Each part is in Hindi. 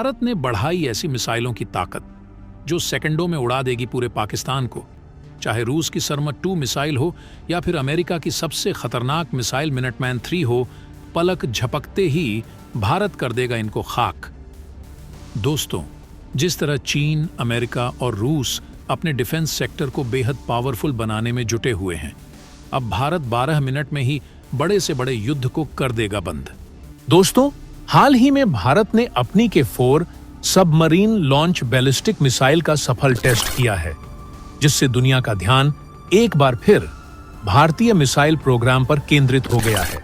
भारत ने बढ़ाई ऐसी मिसाइलों की ताकत जो सेकंडों में उड़ा देगी पूरे पाकिस्तान को। चाहे रूस की सरमत 2 मिसाइल हो या फिर अमेरिका की सबसे खतरनाक मिसाइल मिनटमैन 3 हो, पलक झपकते ही भारत कर देगा इनको खाक। दोस्तों, जिस तरह चीन, अमेरिका और रूस अपने डिफेंस सेक्टर को बेहद पावरफुल बनाने में जुटे हुए हैं, अब भारत 12 मिनट में ही बड़े से बड़े युद्ध को कर देगा बंद। दोस्तों, हाल ही में भारत ने अपनी K4 submarine launch ballistic missile का सफल टेस्ट किया है, जिससे दुनिया का ध्यान एक बार फिर भारतीय मिसाइल प्रोग्राम पर केंद्रित हो गया है।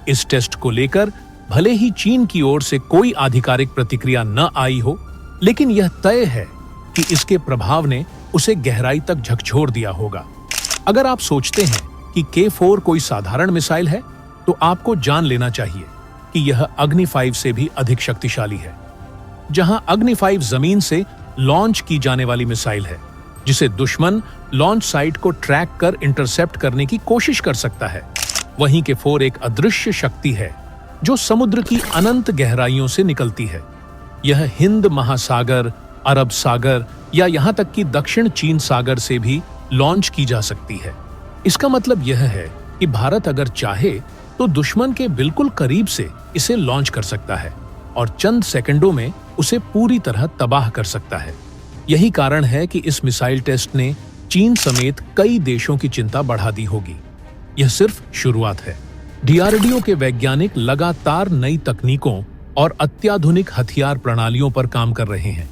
इस टेस्ट को लेकर भले ही चीन की ओर से कोई आधिकारिक प्रतिक्रिया न आई हो, लेकिन यह तय है कि इसके प्रभाव ने उसे गहराई तक झकझोर दिया होगा। अगर आप सोचते हैं कि K4 कोई साधारण मिसाइल है, तो आपको जान लेना चाहिए कि यह अग्नि 5 से भी अधिक शक्तिशाली है। जहां अग्नि 5 जमीन से लॉन्च की जाने वाली मिसाइल है, जिसे दुश्मन लॉन्च साइट को ट्रैक कर इंटरसेप्ट करने की कोशिश कर सकता है, वहीं K4 एक अदृश्य शक्ति है जो समुद्र की अनंत गहराइयों से निकलती है। यह हिंद महासागर, अरब सागर या यहां तक कि दक्षिण चीन सागर से भी लॉन्च की जा सकती है। इसका मतलब यह है कि भारत अगर चाहे तो दुश्मन के बिल्कुल करीब से इसे लॉन्च कर सकता है और चंद सेकंडों में उसे पूरी तरह तबाह कर सकता है। यही कारण है कि इस मिसाइल टेस्ट ने चीन समेत कई देशों की चिंता बढ़ा दी होगी। यह सिर्फ शुरुआत है। DRDO के वैज्ञानिक लगातार नई तकनीकों और अत्याधुनिक हथियार प्रणालियों पर काम कर रहे हैं।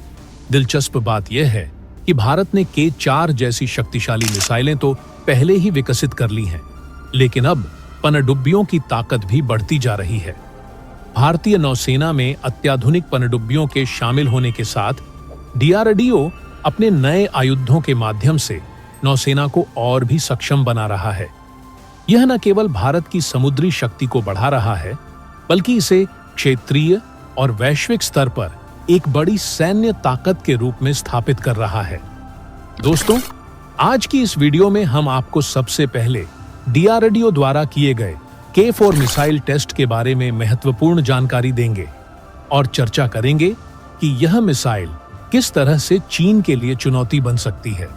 दिलचस्प बात यह है कि भारत ने K4 जैसी शक्तिशाली मिसाइलें तो पहले ही विकसित कर ली हैं, लेकिन अब पनडुब्बियों की ताकत भी बढ़ती जा रही है। भारतीय नौसेना में अत्याधुनिक पनडुब्बियों के शामिल होने के साथ DRDO अपने नए आयुधों के माध्यम से नौसेना को और भी सक्षम बना रहा है। यह न केवल भारत की समुद्री शक्ति को बढ़ा रहा है, बल्कि इसे क्षेत्रीय और वैश्विक स्तर पर एक बड़ी सैन्य ताकत के रूप में स्थापित कर रहा है। दोस्तों, आज की इस वीडियो में हम आपको सबसे पहले DRDO द्वारा किए गए K4 मिसाइल टेस्ट के बारे में महत्वपूर्ण जानकारी देंगे और चर्चा करेंगे कि यह मिसाइल किस तरह से चीन के लिए चुनौती बन सकती है।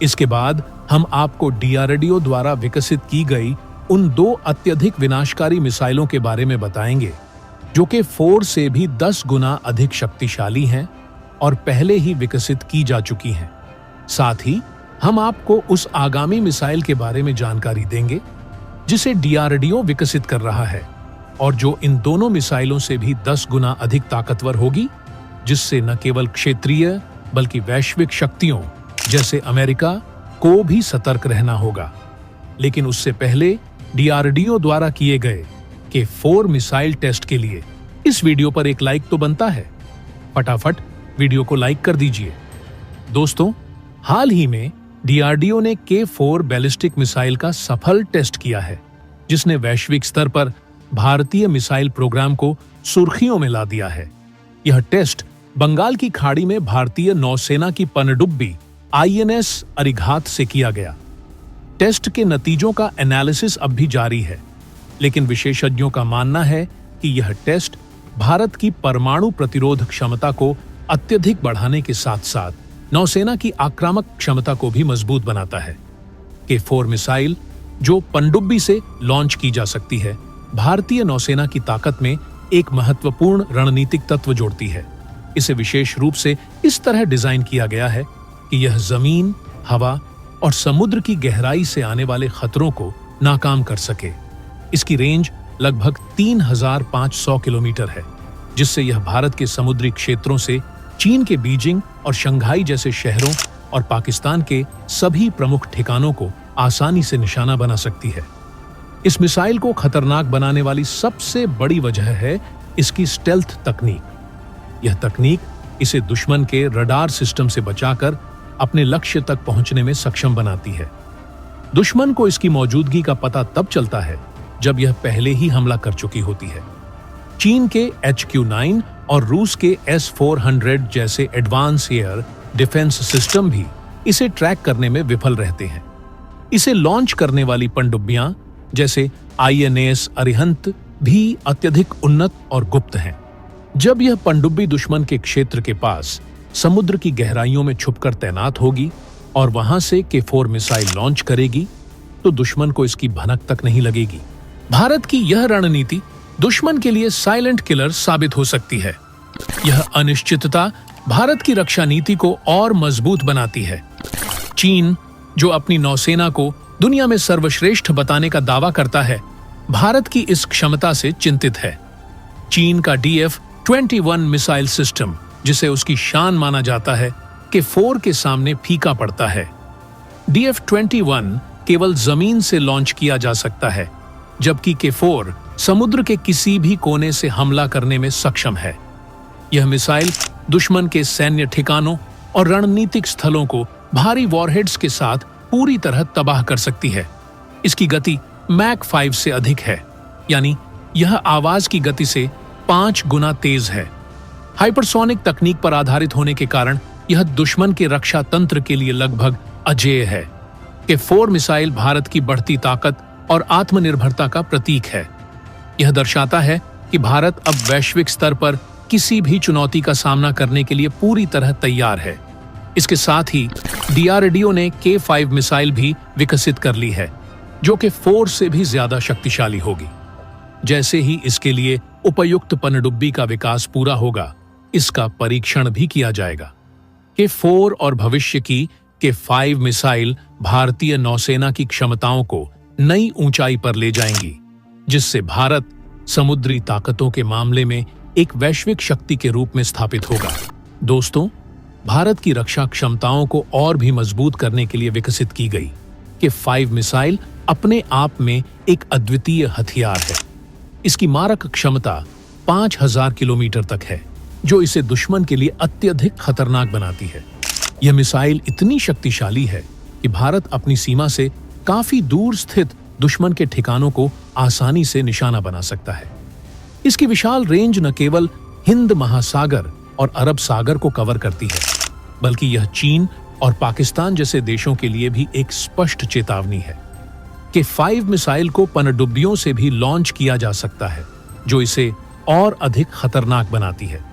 इसके बाद हम आपको DRDO द्वारा विकसित की गई उन 2 अत्यधिक विनाशकारी मिसाइलों के बारे में बताएंगे, जो K4 से भी 10 गुना अधिक शक्तिशाली हैं और पहले ही विकसित की जा चुकी हैं। साथ ही हम आपको उस आगामी मिसाइल के बारे में जानकारी देंगे जिसे DRDO विकसित कर रहा है और जो इन दोनों मिसाइलों से भी 10 गुना अधिक ताकतवर होगी, जिससे न केवल क्षेत्रीय बल्कि वैश्विक शक्तियों जैसे अमेरिका को भी सतर्क रहना होगा। लेकिन उससे पहले DRDO द्वारा किए गए K4 मिसाइल टेस्ट के लिए इस वीडियो पर एक लाइक तो बनता है। फटाफट वीडियो को लाइक कर दीजिए। दोस्तों, हाल ही में DRDO ने K4 बैलिस्टिक मिसाइल का सफल टेस्ट किया है, जिसने वैश्विक स्तर पर भारतीय मिसाइल प्रोग्राम को सुर्खियों में ला दिया है। यह टेस्ट बंगाल की खाड़ी में भारतीय नौसेना की पनडुब्बी INS अरिघात से किया गया। टेस्ट के नतीजों का एनालिसिस अब भी जारी है, लेकिन विशेषज्ञों का मानना है कि यह टेस्ट भारत की परमाणु प्रतिरोध क्षमता को अत्यधिक बढ़ाने के साथ-साथ नौसेना की आक्रामक क्षमता को भी मजबूत बनाता है। K4 मिसाइल, जो पनडुब्बी से लॉन्च की जा सकती है, भारतीय नौसेना की ताकत में एक महत्वपूर्ण रणनीतिक तत्व जोड़ती है। इसे विशेष रूप से इस तरह डिजाइन किया गया है कि यह जमीन, हवा और समुद्र की गहराई से आने वाले खतरों को नाकाम कर सके। इसकी रेंज लगभग 3500 किलोमीटर है, जिससे यह भारत के समुद्री क्षेत्रों से चीन के बीजिंग और शंघाई जैसे शहरों और पाकिस्तान के सभी प्रमुख ठिकानों को आसानी से निशाना बना सकती है। इस मिसाइल को खतरनाक बनाने वाली सबसे बड़ी वजह है इसकी स्टेल्थ तकनीक। यह तकनीक इसे दुश्मन के रडार सिस्टम से बचाकर अपने लक्ष्य तक पहुंचने में सक्षम बनाती है। दुश्मन को इसकी मौजूदगी का पता तब चलता है जब यह पहले ही हमला कर चुकी होती है। चीन के HQ-9 और रूस के S-400 जैसे एडवांस एयर डिफेंस सिस्टम भी इसे ट्रैक करने में विफल रहते हैं। इसे लॉन्च करने वाली पनडुब्बियां जैसे INS अरिहंत भी अत्यधिक उन्नत और गुप्त हैं। जब यह पनडुब्बी दुश्मन के क्षेत्र के पास समुद्र की गहराइयों में छुपकर तैनात होगी और वहां से K4 मिसाइल लॉन्च करेगी, तो दुश्मन को इसकी भनक तक नहीं लगेगी। भारत की यह रणनीति दुश्मन के लिए साइलेंट किलर साबित हो सकती है। यह अनिश्चितता भारत की रक्षा नीति को और मजबूत बनाती है। चीन, जो अपनी नौसेना को दुनिया में सर्वश्रेष्ठ बताने का दावा करता है, भारत की इस क्षमता से चिंतित है। चीन का DF-21 मिसाइल सिस्टम, जिसे उसकी शान माना जाता है, K4 के सामने फीका पड़ता है। DF-21 केवल जमीन से लॉन्च किया जा सकता है, जबकि K4 समुद्र के किसी भी कोने से हमला करने में सक्षम है। यह मिसाइल दुश्मन के सैन्य ठिकानों और रणनीतिक स्थलों को भारी वॉरहेड्स के साथ पूरी तरह तबाह कर सकती है। इसकी गति मैक 5 से अधिक है, यानी यह आवाज की गति से 5 गुना तेज है। हाइपरसोनिक तकनीक पर आधारित होने के कारण यह दुश्मन के रक्षा तंत्र के लिए लगभग अजेय है। K4 मिसाइल भारत की बढ़ती ताकत और आत्मनिर्भरता का प्रतीक है। यह दर्शाता है कि भारत अब वैश्विक स्तर पर किसी भी चुनौती का सामना करने के लिए पूरी तरह तैयार है। इसके साथ ही DRDO ने K5 मिसाइल भी विकसित कर ली है, जो K4 से भी ज्यादा शक्तिशाली होगी। जैसे ही इसके लिए उपयुक्त पनडुब्बी का विकास पूरा होगा, इसका परीक्षण भी किया जाएगा। K4 और भविष्य की K5 मिसाइल भारतीय नौसेना की क्षमताओं को नई ऊंचाई पर ले जाएंगी, जिससे भारत समुद्री ताकतों के मामले में एक वैश्विक शक्ति के रूप में स्थापित होगा। दोस्तों, भारत की रक्षा क्षमताओं को और भी मजबूत करने के लिए विकसित की गई K5 मिसाइल अपने आप में एक अद्वितीय हथियार है। इसकी मारक क्षमता 5000 किलोमीटर तक है, जो इसे दुश्मन के लिए अत्यधिक खतरनाक बनाती है। यह मिसाइल इतनी शक्तिशाली है कि भारत अपनी सीमा से काफी दूर स्थित दुश्मन के ठिकानों को आसानी से निशाना बना सकता है। इसकी विशाल रेंज न केवल हिंद महासागर और अरब सागर को कवर करती है, बल्कि यह चीन और पाकिस्तान जैसे देशों के लिए भी एक स्पष्ट चेतावनी है। K5 मिसाइल को पनडुब्बियों से भी लॉन्च किया जा सकता है, जो इसे और अधिक खतरनाक बनाती है।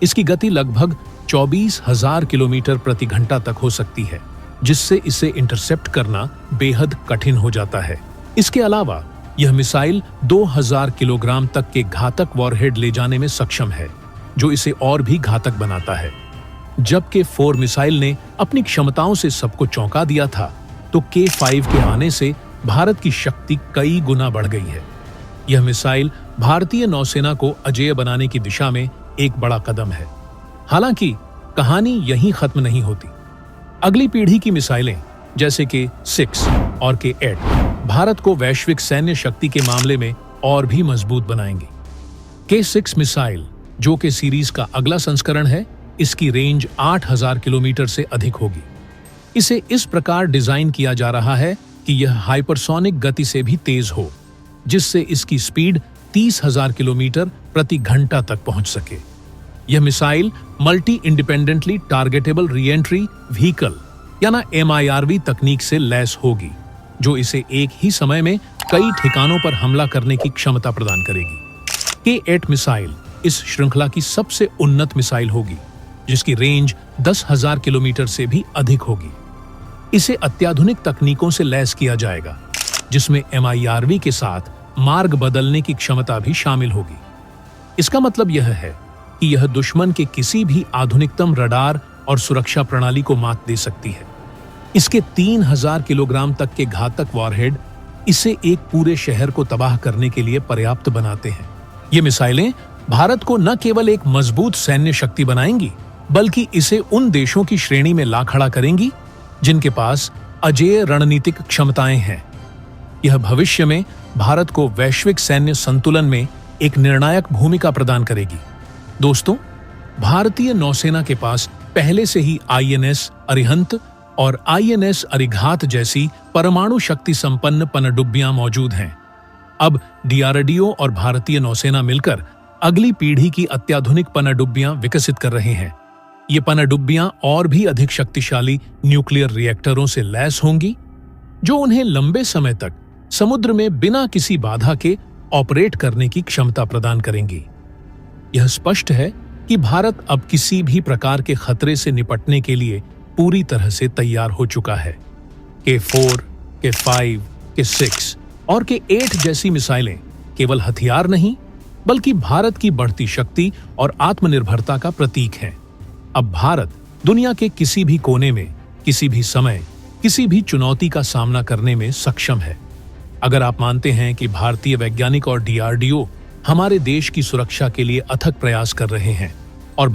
इसकी गति लगभग 24,000 किलोमीटर प्रति घंटा तक हो सकती है, जिससे इसे इंटरसेप्ट करना बेहद कठिन हो जाता है। इसके अलावा यह मिसाइल 2000 किलोग्राम तक के घातक वॉरहेड ले जाने में सक्षम है, जो इसे और भी घातक बनाता है। जब K4 मिसाइल ने अपनी क्षमताओं से सबको चौंका दिया था, तो K5 के आने से भारत की शक्ति कई गुना बढ़ गई है। यह मिसाइल भारतीय नौसेना को अजेय बनाने की दिशा में एक बड़ा कदम है। हालांकि कहानी यहीं खत्म नहीं होती। अगली पीढ़ी की मिसाइलें जैसे K6 और K8 भारत को वैश्विक सैन्य शक्ति के मामले में और भी मजबूत बनाएंगी। K6 मिसाइल, जो कि सीरीज का अगला संस्करण है, इसकी रेंज 8000 किलोमीटर से अधिक होगी। इसे इस प्रकार डिजाइन किया जा रहा है कि यह हाइपरसोनिक गति से भी तेज हो, जिससे इसकी स्पीड 30,000 किलोमीटर प्रति घंटा तक पहुंच सके। यह missile multi independently targetable re-entry vehicle यानी MIRV तकनीक से लैस होगी, जो इसे एक ही समय में कई ठिकानों पर हमला करने की क्षमता प्रदान करेगी। K8 मिसाइल इस श्रृंखला की सबसे उन्नत मिसाइल होगी, जिसकी रेंज 10,000 किलोमीटर से भी अधिक होगी। इसे अत्याधुनिक तकनीकों से लैस किया जाएगा, जिसमें MIRV के साथ मार्ग बदलने की क्षमता भी शामिल होगी। इसका मतलब यह है कि यह दुश्मन के किसी भी आधुनिकतम रडार और सुरक्षा प्रणाली को मात दे सकती है। इसके 3000 किलोग्राम तक के घातक वॉरहेड इसे एक पूरे शहर को तबाह करने के लिए पर्याप्त बनाते हैं। ये मिसाइलें भारत को न केवल एक मजबूत सैन्य शक्ति बनाएंगी, बल्कि इसे उन देशों की श्रेणी में ला खड़ा करेंगी जिनके पास अजेय रणनीतिक क्षमताएं हैं। यह भविष्य में भारत को वैश्विक सैन्य संतुलन में एक निर्णायक भूमिका प्रदान करेगी। दोस्तों, भारतीय नौसेना के पास पहले से ही INS अरिहंत और INS अरिघात जैसी परमाणु शक्ति संपन्न पनडुब्बियां मौजूद हैं। अब DRDO और भारतीय नौसेना मिलकर अगली पीढ़ी की अत्याधुनिक पनडुब्बियां विकसित कर रहे हैं। ये पनडुब्बियां और भी अधिक शक्तिशाली न्यूक्लियर रिएक्टरों से लैस होंगी, जो उन्हें लंबे समय तक समुद्र में बिना किसी बाधा के ऑपरेट करने की क्षमता प्रदान करेंगी। यह स्पष्ट है कि भारत अब किसी भी प्रकार के खतरे से निपटने के लिए पूरी तरह से तैयार हो चुका है। K4, K5, K6 और K8 जैसी मिसाइलें केवल हथियार नहीं, बल्कि भारत की बढ़ती शक्ति और आत्मनिर्भरता का प्रतीक हैं। अब भारत दुनिया के किसी भी कोने में, किसी भी समय, किसी भी चुनौती का सामना करने में सक्षम है। अगर आप मानते हैं कि भारतीय वैज्ञानिक और DRDO हमारे देश की सुरक्षा के लिए अथक प्रयास कर रहे हैं और